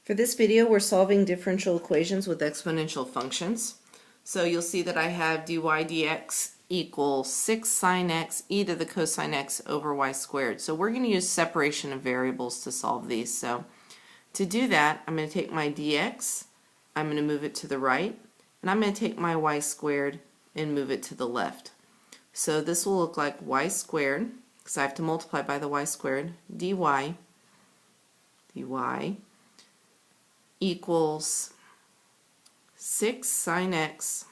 For this video, we're solving differential equations with exponential functions. So you'll see that I have dy dx equals 6 sine x e to the cosine x over y squared. So we're going to use separation of variables to solve these. So to do that, I'm going to take my dx, I'm going to move it to the right, and I'm going to take my y squared and move it to the left. So this will look like y squared, because I have to multiply by the y squared, dy equals 6 sine x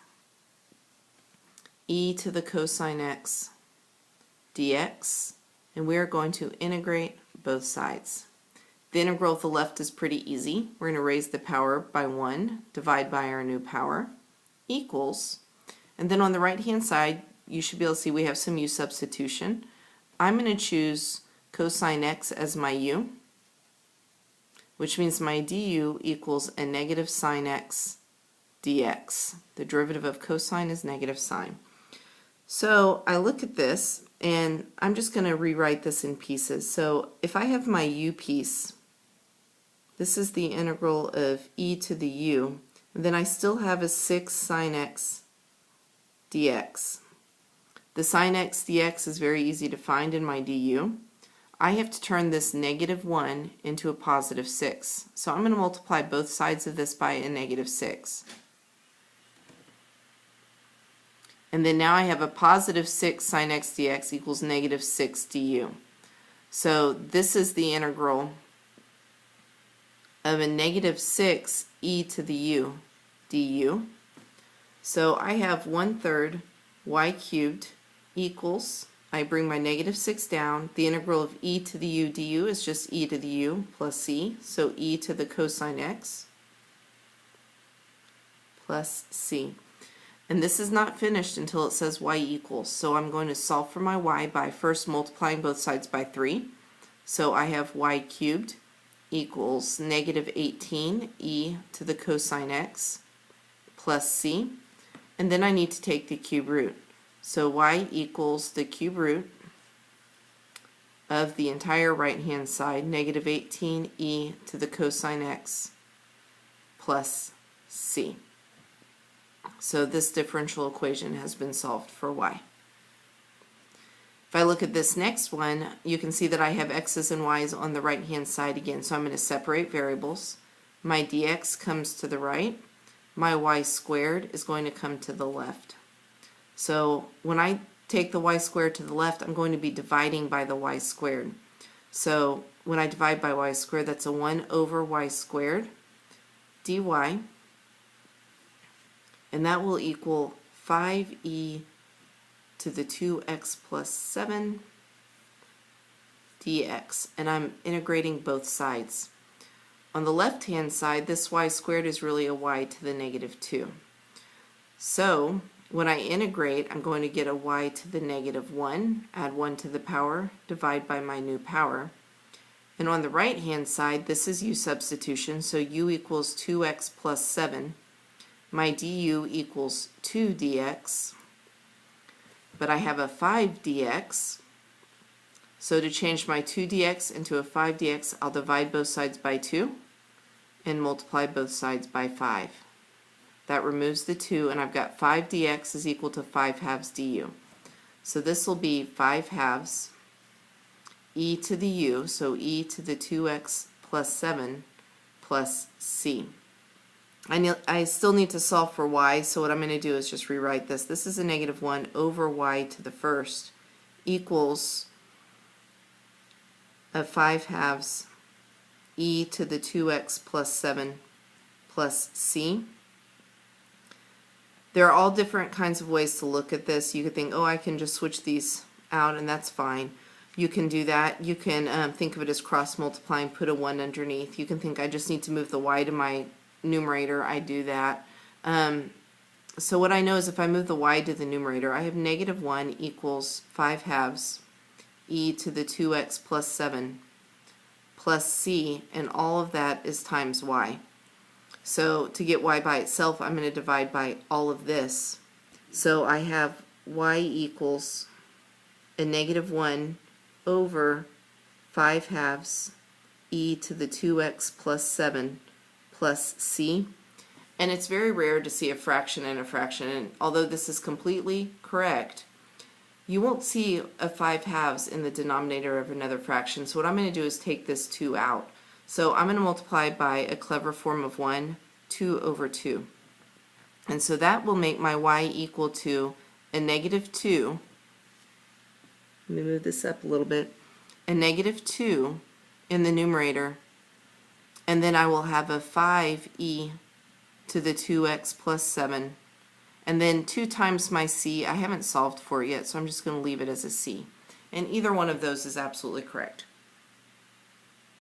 e to the cosine x dx, and we are going to integrate both sides. The integral to the left is pretty easy. We're going to raise the power by 1, divide by our new power, equals, and then on the right hand side you should be able to see we have some u substitution. I'm going to choose cosine x as my u, which means my du equals a negative sine x dx. The derivative of cosine is negative sine. So I look at this, and I'm just going to rewrite this in pieces. So if I have my u piece, this is the integral of e to the u, and then I still have a 6 sine x dx. The sine x dx is very easy to find in my du. I have to turn this negative 1 into a positive 6. So I'm going to multiply both sides of this by a negative 6. And then now I have a positive 6 sine x dx equals negative 6 du. So this is the integral of a negative 6 e to the u du. So I have 1/3 y cubed equals, I bring my negative 6 down, the integral of e to the u du is just e to the u plus c, so e to the cosine x plus c. And this is not finished until it says y equals, so I'm going to solve for my y by first multiplying both sides by 3. So I have y cubed equals negative 18 e to the cosine x plus c, and then I need to take the cube root. So y equals the cube root of the entire right hand side, negative 18 e to the cosine x plus c. So this differential equation has been solved for y. If I look at this next one, you can see that I have x's and y's on the right hand side again, so I'm going to separate variables. My dx comes to the right, my y squared is going to come to the left. So when I take the y squared to the left, I'm going to be dividing by the y squared. So when I divide by y squared, that's a 1 over y squared dy, and that will equal 5e to the 2x plus 7 dx, and I'm integrating both sides. On the left hand side, this y squared is really a y to the negative 2. So when I integrate, I'm going to get a y to the negative 1, add 1 to the power, divide by my new power. And on the right hand side, this is u substitution, so u equals 2x plus 7. My du equals 2 dx, but I have a 5 dx. So to change my 2 dx into a 5 dx, I'll divide both sides by 2 and multiply both sides by 5. That removes the 2, and I've got 5 dx is equal to 5 halves du. So this will be 5 halves e to the u, so e to the 2x plus 7 plus c. I still need to solve for y, so what I'm going to do is just rewrite this. This is a negative 1 over y to the first equals a 5 halves e to the 2x plus 7 plus c. There are all different kinds of ways to look at this. You could think, oh, I can just switch these out, and that's fine. You can do that. You can think of it as cross multiplying, put a 1 underneath. You can think I just need to move the y to my numerator. I do that. So what I know is if I move the y to the numerator, I have negative 1 equals 5 halves e to the 2x plus 7 plus c, and all of that is times y. So to get y by itself, I'm going to divide by all of this. So I have y equals a negative 1 over 5 halves e to the 2x plus 7 plus c. And it's very rare to see a fraction and a fraction, and although this is completely correct, you won't see a 5/2 in the denominator of another fraction. So what I'm going to do is take this 2 out. So I'm going to multiply by a clever form of 1, 2 over 2. And so that will make my y equal to a -2. Let me move this up a little bit. A -2 in the numerator. And then I will have a 5e to the 2x plus 7. And then 2 times my c, I haven't solved for it yet, so I'm just going to leave it as a c. And either one of those is absolutely correct.